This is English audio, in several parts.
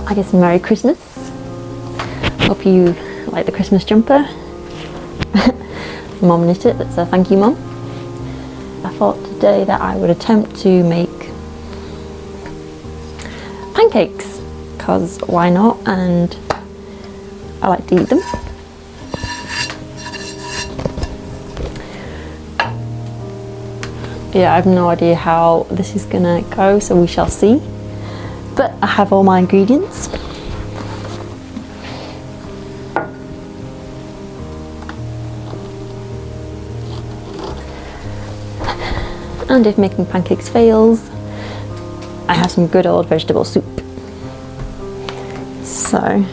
I guess Merry Christmas. Hope you like the Christmas jumper. Mum knit it, that's a thank you, Mum. I thought today that I would attempt to make pancakes, because why not, and I like to eat them. Yeah, I have no idea how this is gonna go, so we shall see. But I have all my ingredients. And if making pancakes fails, I have some good old vegetable soup. So,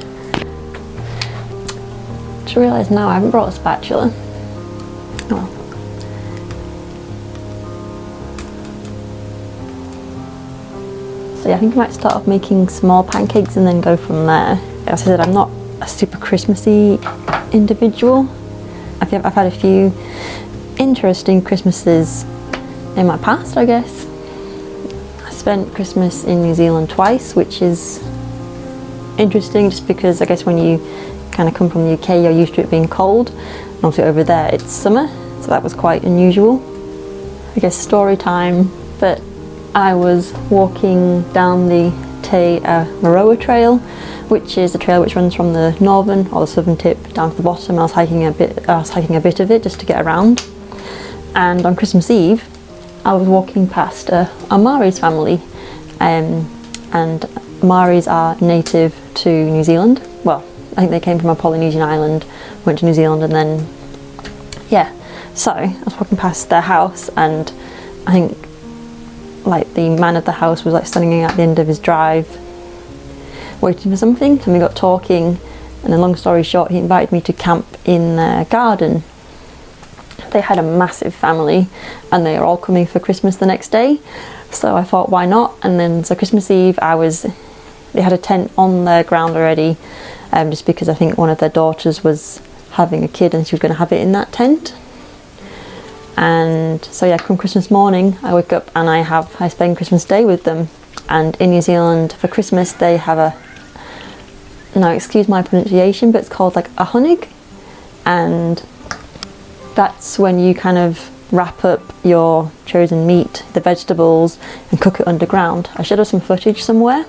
just realised now I haven't brought a spatula. Oh. So yeah, I think I might start off making small pancakes and then go from there. As I said, I'm not a super Christmassy individual. I've had a few interesting Christmases in my past, I guess. I spent Christmas in New Zealand twice, which is interesting just because I guess when you kind of come from the UK, you're used to it being cold, and obviously over there it's summer, so that was quite unusual. I guess story time, but I was walking down the Te Maroa Trail, which is a trail which runs from the northern or the southern tip down to the bottom. I was hiking a bit of it just to get around, and on Christmas Eve I was walking past a Maori's family, and Maoris are native to New Zealand. Well, I think they came from a Polynesian island, went to New Zealand, and then, yeah. So I was walking past their house, and I think like the man of the house was like standing at the end of his drive waiting for something, and we got talking, and then long story short, he invited me to camp in their garden. They had a massive family and they are all coming for Christmas the next day, so I thought why not. And then so Christmas Eve they had a tent on their ground already, just because I think one of their daughters was having a kid and she was going to have it in that tent. And so yeah, come Christmas morning I wake up and I spend Christmas Day with them. And in New Zealand for Christmas they have now excuse my pronunciation, but it's called like a honig, and that's when you kind of wrap up your chosen meat, the vegetables, and cook it underground. I should have some footage somewhere.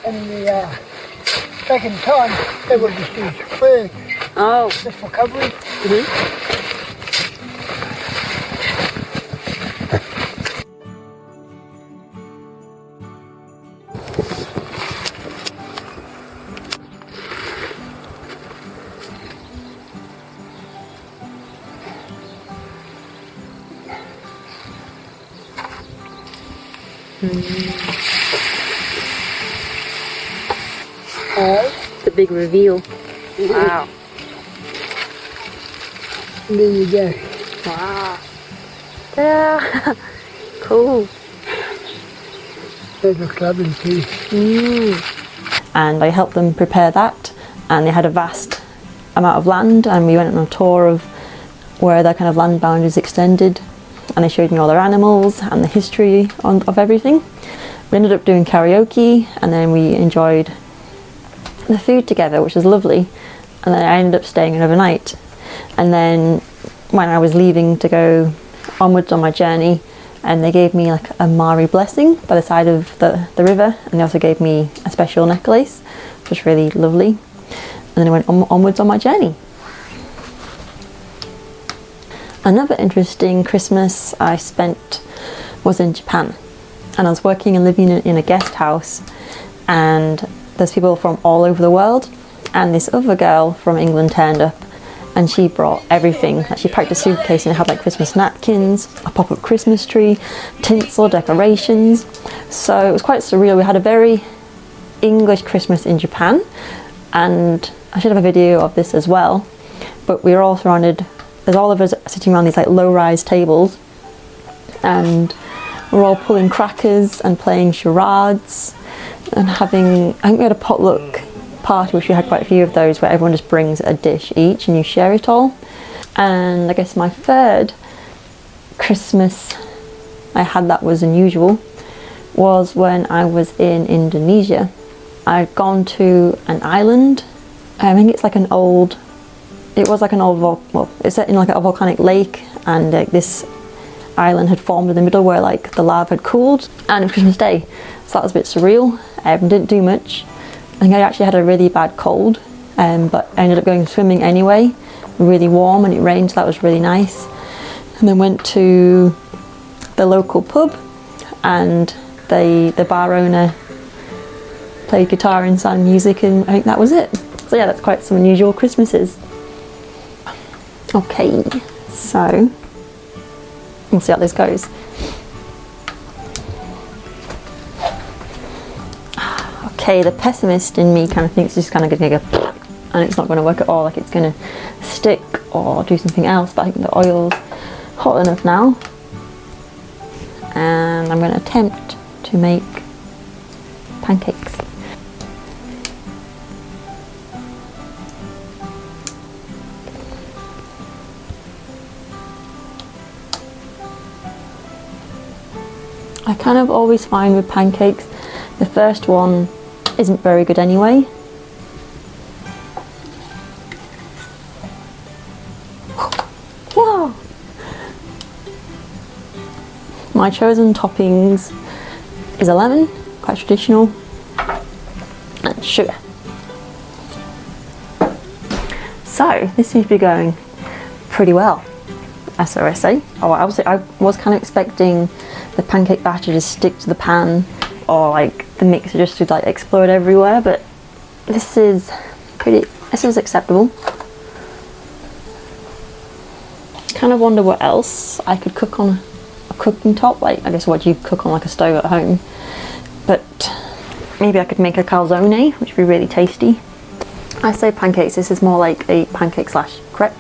And back in time, they would just use fur. Oh. Just for covering. Mm-hmm. The big reveal. Wow. And there you go. Wow. Yeah. Cool. They look lovely too. And I helped them prepare that, and they had a vast amount of land, and we went on a tour of where their kind of land boundaries extended, and they showed me all their animals and the history of everything. We ended up doing karaoke, and then we enjoyed the food together, which was lovely, and then I ended up staying overnight. And then when I was leaving to go onwards on my journey, and they gave me like a Maori blessing by the side of the river, and they also gave me a special necklace, which was really lovely. And then I went onwards on my journey. Another interesting Christmas I spent was in Japan, and I was working and living in a guest house, and there's people from all over the world, and this other girl from England turned up, and she brought everything. Like, she packed a suitcase and it had like Christmas napkins, a pop-up Christmas tree, tinsel, decorations. So it was quite surreal. We had a very English Christmas in Japan, and I should have a video of this as well, but we were all surrounded, there's all of us sitting around these like low-rise tables, and we're all pulling crackers and playing charades and having, I think we had a potluck party, which we had quite a few of those, where everyone just brings a dish each and you share it all. And I guess my third Christmas I had that was unusual was when I was in Indonesia. I'd gone to an island. I think it's like an old, it was like an old, well, it's set in like a volcanic lake, and this island had formed in the middle where like the lava had cooled, and it was Christmas Day, so that was a bit surreal. Didn't do much. I think I actually had a really bad cold, but I ended up going swimming anyway. Really warm, and it rained, so that was really nice. And then went to the local pub, and the bar owner played guitar and sang music, and I think that was it. So yeah, that's quite some unusual Christmases. Okay, so we'll see how this goes. Okay, the pessimist in me kind of thinks it's just kind of going to go and it's not going to work at all, like it's going to stick or do something else, but I think the oil's hot enough now, and I'm going to attempt to make pancakes. I kind of always find with pancakes, the first one isn't very good anyway. Whoa! My chosen toppings is a lemon, quite traditional, and sugar. So this seems to be going pretty well, as I say. Oh, I was kind of expecting the pancake batter to stick to the pan, or like the mixer just to like explode everywhere, but this is acceptable. Kind of wonder what else I could cook on a cooking top, like I guess what you cook on like a stove at home, but maybe I could make a calzone, which would be really tasty. I say pancakes, this is more like a pancake slash crepe.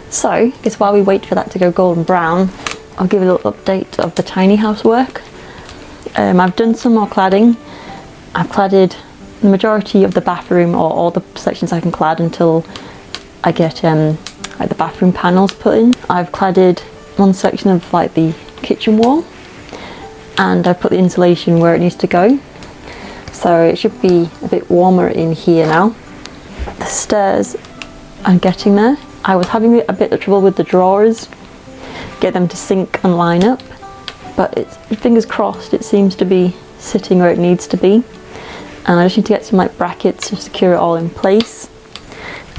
So, I guess while we wait for that to go golden brown, I'll give a little update of the tiny house work. I've done some more cladding. I've cladded the majority of the bathroom, or all the sections I can clad until I get like the bathroom panels put in. I've cladded one section of like the kitchen wall, and I've put the insulation where it needs to go. So it should be a bit warmer in here now. The stairs are getting there. I was having a bit of trouble with the drawers, get them to sync and line up, but it's, fingers crossed, it seems to be sitting where it needs to be. And I just need to get some like brackets to secure it all in place,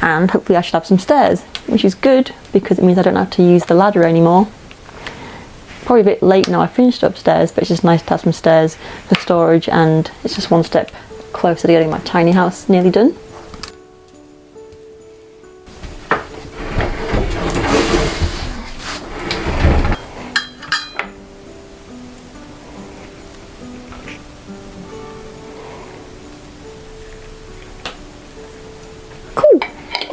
and hopefully I should have some stairs, which is good because it means I don't have to use the ladder anymore. Probably a bit late now, I finished upstairs, but it's just nice to have some stairs for storage, and it's just one step closer to getting my tiny house nearly done.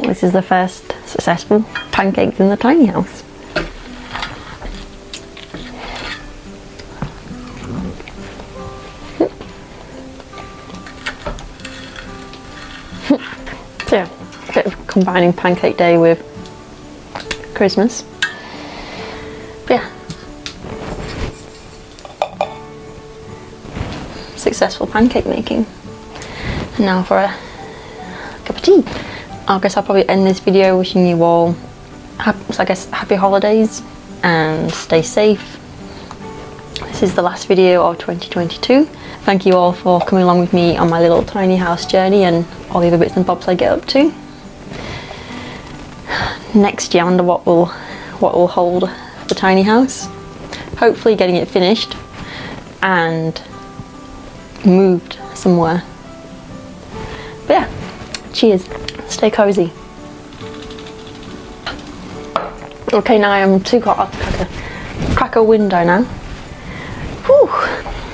This is the first successful pancakes in the tiny house. So yeah, a bit of combining pancake day with Christmas. But yeah, successful pancake making. And now for a cup of tea. I guess I'll probably end this video wishing you all, happy holidays and stay safe. This is the last video of 2022. Thank you all for coming along with me on my little tiny house journey and all the other bits and bobs I get up to. Next year I wonder what will hold the tiny house. Hopefully getting it finished and moved somewhere. But yeah, cheers. Stay cozy. Okay, now I'm too hot to like a window now. Whew.